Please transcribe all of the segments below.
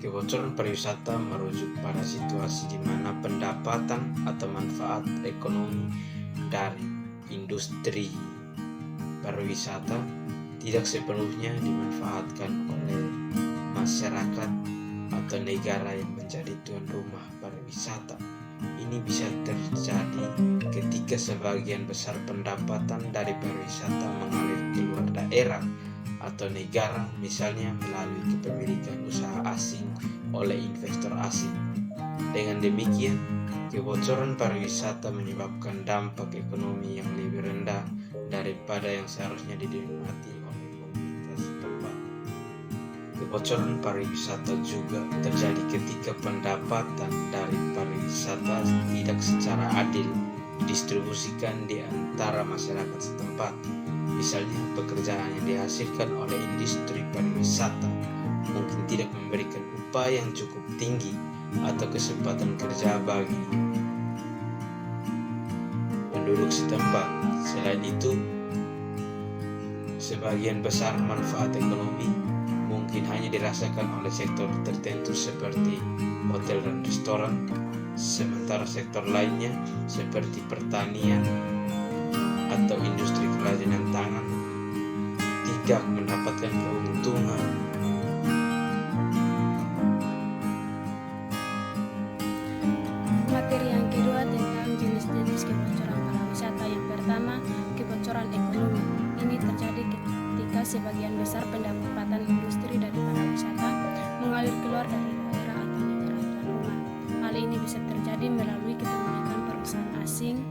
Kebocoran pariwisata merujuk pada situasi di mana pendapatan atau manfaat ekonomi dari industri pariwisata tidak sepenuhnya dimanfaatkan oleh masyarakat atau negara yang menjadi tuan rumah pariwisata. Ini bisa terjadi ketika sebagian besar pendapatan dari pariwisata mengalir keluar daerah atau negara, misalnya melalui kepemilikan usaha asing oleh investor asing. Dengan demikian, kebocoran pariwisata menyebabkan dampak ekonomi yang lebih rendah daripada yang seharusnya dinikmati oleh komunitas setempat. Kebocoran pariwisata juga terjadi ketika pendapatan dari pariwisata tidak secara adil didistribusikan di antara masyarakat setempat. Misalnya, pekerjaan yang dihasilkan oleh industri pariwisata mungkin tidak memberikan upah yang cukup tinggi atau kesempatan kerja bagi penduduk setempat. Selain itu, sebagian besar manfaat ekonomi mungkin hanya dirasakan oleh sektor tertentu seperti hotel dan restoran, sementara sektor lainnya seperti pertanian atau industri kerajinan tangan tidak mendapatkan keuntungan. Materi yang kedua tentang jenis-jenis kebocoran pariwisata. Yang pertama, kebocoran ekonomi. Ini terjadi ketika sebagian besar pendapatan industri dari pariwisata mengalir keluar dari daerah atau negara tuan rumah. Hal ini bisa terjadi melalui kepemilikan perusahaan asing,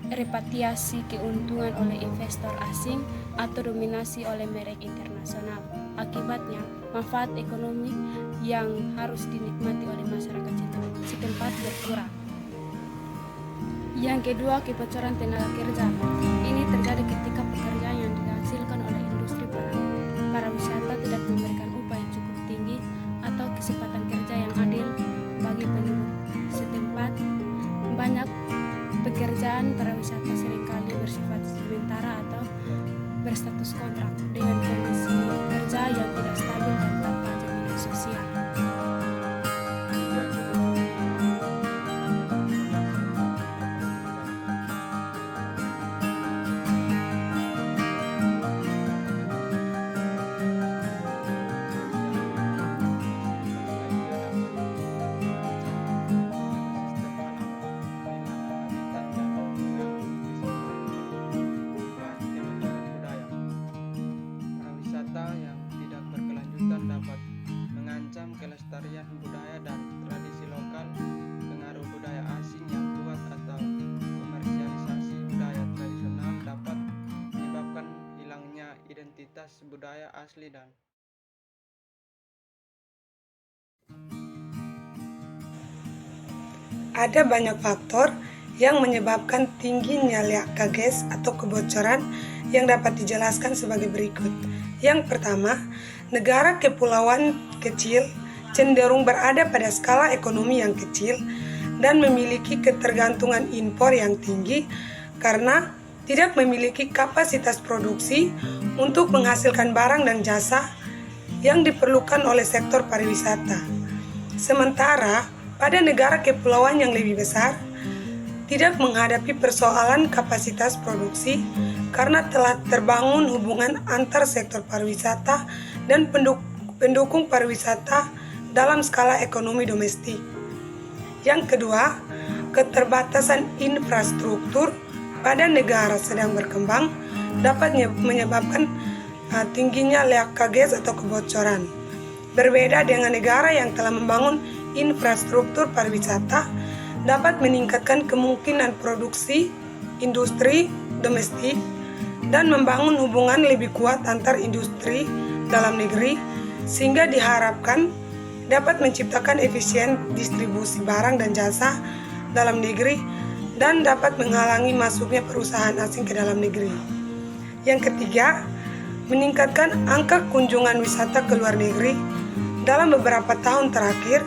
repatriasi keuntungan oleh investor asing, atau dominasi oleh merek internasional. Akibatnya, manfaat ekonomi yang harus dinikmati oleh masyarakat setempat berkurang. Yang kedua, kebocoran tenaga kerja. Ini terjadi ketika pekerjaan yang dihasilkan oleh industri pariwisata tidak memberikan upah yang cukup tinggi atau kesempatan kerja yang adil bagi penduduk setempat. Banyak pekerjaan pariwisata seringkali bersifat sementara atau berstatus kontrak dengan kondisi kerja yang tidak stabil dan tanpa jaminan sosial. Yang tidak berkelanjutan dapat mengancam kelestarian budaya dan tradisi lokal. Pengaruh budaya asing yang kuat atau komersialisasi budaya tradisional dapat menyebabkan hilangnya identitas budaya asli dan ada banyak faktor yang menyebabkan tingginya leakages atau kebocoran yang dapat dijelaskan sebagai berikut. Yang pertama, negara kepulauan kecil cenderung berada pada skala ekonomi yang kecil dan memiliki ketergantungan impor yang tinggi karena tidak memiliki kapasitas produksi untuk menghasilkan barang dan jasa yang diperlukan oleh sektor pariwisata. Sementara, pada negara kepulauan yang lebih besar, tidak menghadapi persoalan kapasitas produksi karena telah terbangun hubungan antar sektor pariwisata dan pendukung pariwisata dalam skala ekonomi domestik. Yang kedua, keterbatasan infrastruktur pada negara sedang berkembang dapat menyebabkan tingginya leakages atau kebocoran. Berbeda dengan negara yang telah membangun infrastruktur pariwisata, dapat meningkatkan kemungkinan produksi industri domestik dan membangun hubungan lebih kuat antar industri dalam negeri sehingga diharapkan dapat menciptakan efisien distribusi barang dan jasa dalam negeri dan dapat menghalangi masuknya perusahaan asing ke dalam negeri. Yang ketiga, meningkatkan angka kunjungan wisata ke luar negeri dalam beberapa tahun terakhir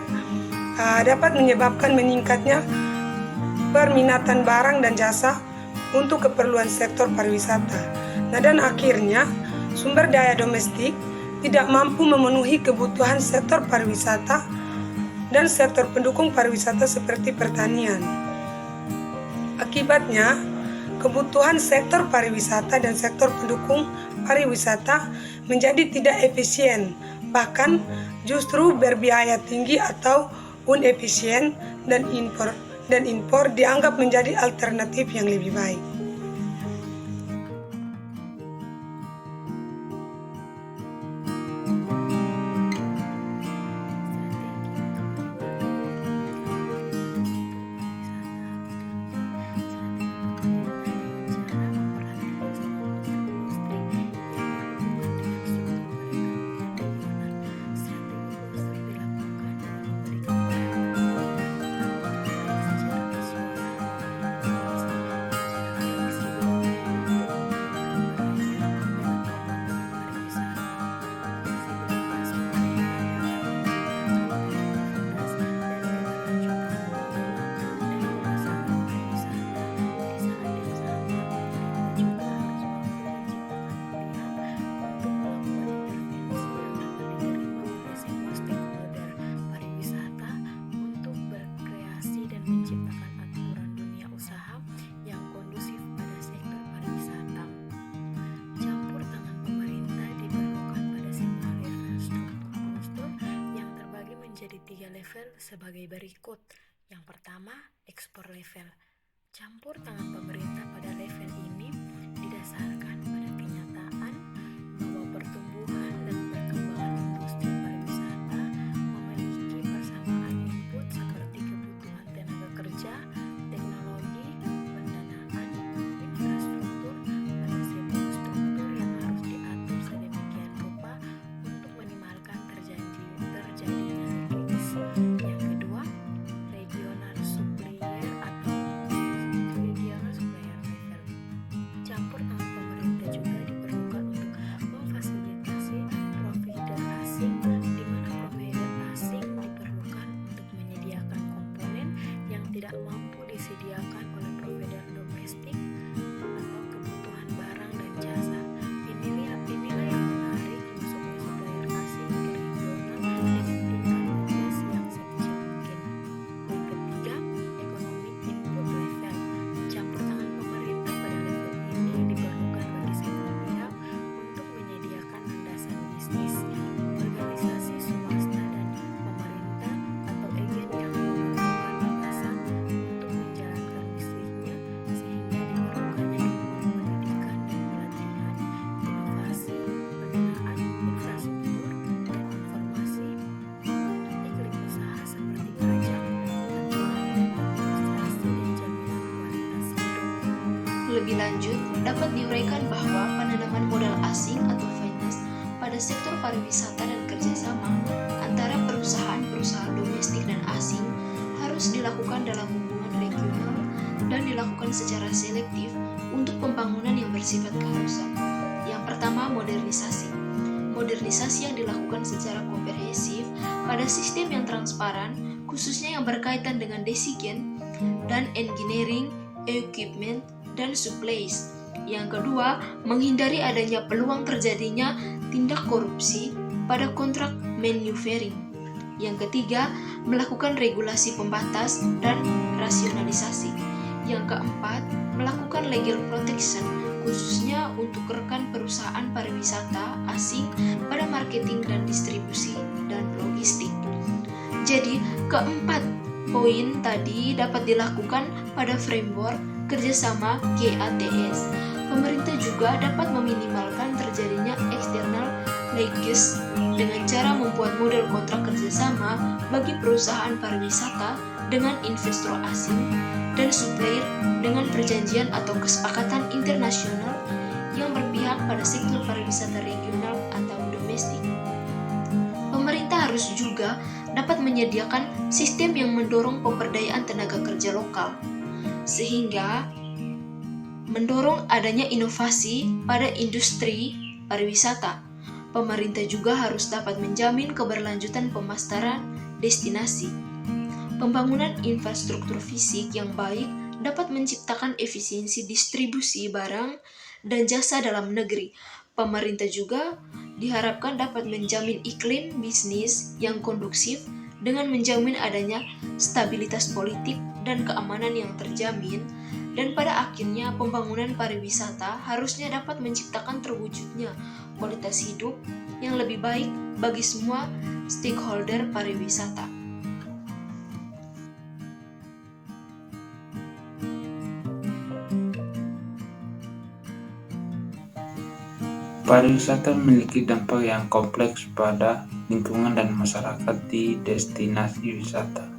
dapat menyebabkan meningkatnya perminatan barang dan jasa untuk keperluan sektor pariwisata. Dan akhirnya sumber daya domestik tidak mampu memenuhi kebutuhan sektor pariwisata dan sektor pendukung pariwisata seperti pertanian. Akibatnya, kebutuhan sektor pariwisata dan sektor pendukung pariwisata menjadi tidak efisien, bahkan justru berbiaya tinggi atau inefisien, dan impor dianggap menjadi alternatif yang lebih baik. Menciptakan aturan dunia usaha yang kondusif pada sektor pariwisata. Campur tangan pemerintah diperlukan pada semua infrastruktur yang terbagi menjadi 3 level sebagai berikut. Yang pertama, ekspor level. Campur tangan pemerintah pada level ini didasarkan pada kenyataan bahwa pertumbuhan dan perkembangan industri pariwisata memiliki persamaan input seperti kebutuhan tenaga kerja, teknologi, pendanaan, infrastruktur, pada sebuah struktur yang harus diatur sedemikian rupa untuk minimalkan terjadinya krisis. Yang kedua, regional supplier atau regional supplier level. Campur tangan pemerintah juga diperlukan untuk memfasilitasi provider asing, di mana provider asing diperlukan untuk menyediakan komponen yang tidak mampu disediakan oleh provider domestik atau kebutuhan barang dan jasa. Inilah yang menarik masuknya supplier asing ke regional dengan tingkat progres yang sekecil mungkin. Yang ketiga, ekonomi input level. Campur tangan pemerintah pada level ini diperlukan bagi semua pihak untuk menyediakan landasan bisnis. Organisasi swasta dan pemerintah atau agen yang memerlukan landasan untuk menjalankan bisnisnya, sehingga diperlukannya dukungan pendidikan dan pelatihan, inovasi, pendanaan, infrastruktur, dan informasi, iklim usaha seperti pajak, aturan, administrasi, dan jaminan kualitas hidup. Lebih lanjut, dapat diuraikan bahwa penanaman modal asing atau finance pada sektor pariwisata dan kerjasama antara perusahaan domestik dan asing harus dilakukan dalam hubungan regional dan dilakukan secara selektif untuk pembangunan yang bersifat kawasan. Yang pertama, modernisasi. Modernisasi yang dilakukan secara komprehensif pada sistem yang transparan, khususnya yang berkaitan dengan desain dan engineering, equipment, dan supplies. Yang kedua, menghindari adanya peluang terjadinya tindak korupsi pada kontrak manufacturing. Yang ketiga, melakukan regulasi pembatas dan rasionalisasi. Yang keempat, melakukan legal protection khususnya untuk rekan perusahaan pariwisata asing pada marketing dan distribusi dan logistik. Jadi, keempat poin tadi dapat dilakukan pada framework kerjasama GATS. Pemerintah juga dapat meminimalkan terjadinya external leakage dengan cara membuat model kontrak kerjasama bagi perusahaan pariwisata dengan investor asing dan supplier dengan perjanjian atau kesepakatan internasional yang berpihak pada sektor pariwisata regional atau domestik. Pemerintah harus juga dapat menyediakan sistem yang mendorong pemberdayaan tenaga kerja lokal, sehingga mendorong adanya inovasi pada industri pariwisata. Pemerintah juga harus dapat menjamin keberlanjutan pemasaran destinasi. Pembangunan infrastruktur fisik yang baik dapat menciptakan efisiensi distribusi barang dan jasa dalam negeri. Pemerintah juga diharapkan dapat menjamin iklim bisnis yang kondusif dengan menjamin adanya stabilitas politik dan keamanan yang terjamin, dan pada akhirnya pembangunan pariwisata harusnya dapat menciptakan terwujudnya kualitas hidup yang lebih baik bagi semua stakeholder pariwisata. Pariwisata memiliki dampak yang kompleks pada lingkungan dan masyarakat di destinasi wisata.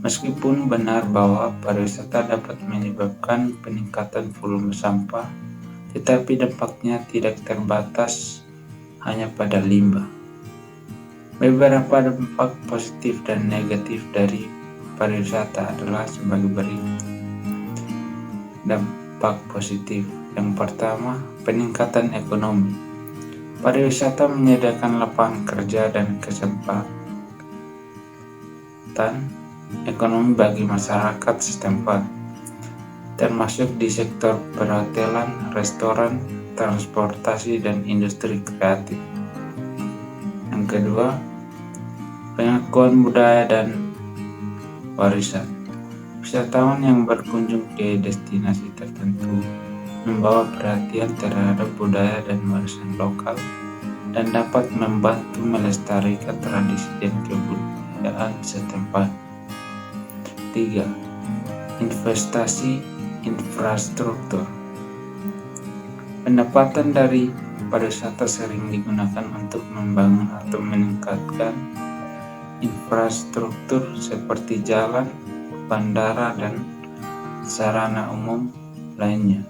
Meskipun benar bahwa pariwisata dapat menyebabkan peningkatan volume sampah, tetapi dampaknya tidak terbatas hanya pada limbah. Beberapa dampak positif dan negatif dari pariwisata adalah sebagai berikut. Dampak positif. Yang pertama, peningkatan ekonomi. Pariwisata menyediakan lapangan kerja dan kesempatan ekonomi bagi masyarakat setempat, termasuk di sektor perhotelan, restoran, transportasi, dan industri kreatif. Yang kedua, pengakuan budaya dan warisan. Wisatawan yang berkunjung ke destinasi tertentu membawa perhatian terhadap budaya dan warisan lokal dan dapat membantu melestarikan tradisi dan kebudayaan setempat. 3. Investasi infrastruktur. Pendapatan dari pariwisata sering digunakan untuk membangun atau meningkatkan infrastruktur seperti jalan, bandara, dan sarana umum lainnya,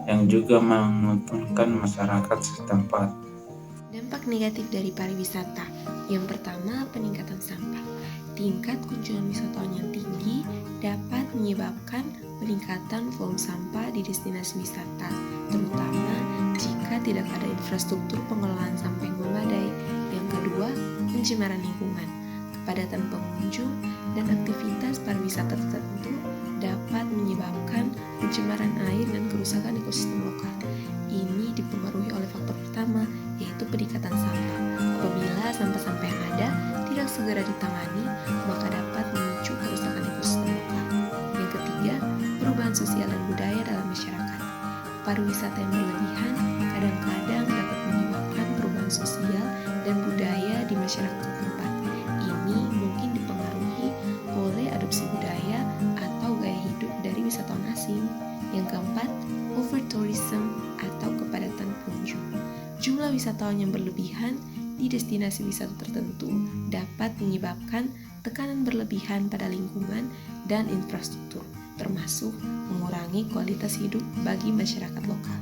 yang juga menguntungkan masyarakat setempat. Dampak negatif dari pariwisata. Yang pertama, peningkatan sampah. Tingkat kunjungan wisatawan yang tinggi dapat menyebabkan peningkatan volume sampah di destinasi wisata, terutama jika tidak ada infrastruktur pengelolaan sampah yang memadai. Yang kedua, pencemaran lingkungan. Kepadatan pengunjung dan aktivitas pariwisata tertentu dapat menyebabkan pencemaran air dan kerusakan ekosistem lokal. Ini dipengaruhi oleh faktor pertama, yaitu peningkatan sampah. Apabila sampah-sampah yang ada tidak segera ditangani, maka dapat memicu kerusakan ekosistem lokal. Yang ketiga, perubahan sosial dan budaya dalam masyarakat. Pariwisata yang berlebihan kadang-kadang dapat menyebabkan perubahan sosial dan budaya di masyarakat setempat. Ini mungkin dipengaruhi oleh adopsi budaya atau gaya hidup dari wisatawan asing. Yang keempat, overtourism atau kepadatan pengunjung. Jumlah wisatawan yang berlebihan di destinasi wisata tertentu dapat menyebabkan tekanan berlebihan pada lingkungan dan infrastruktur, termasuk mengurangi kualitas hidup bagi masyarakat lokal.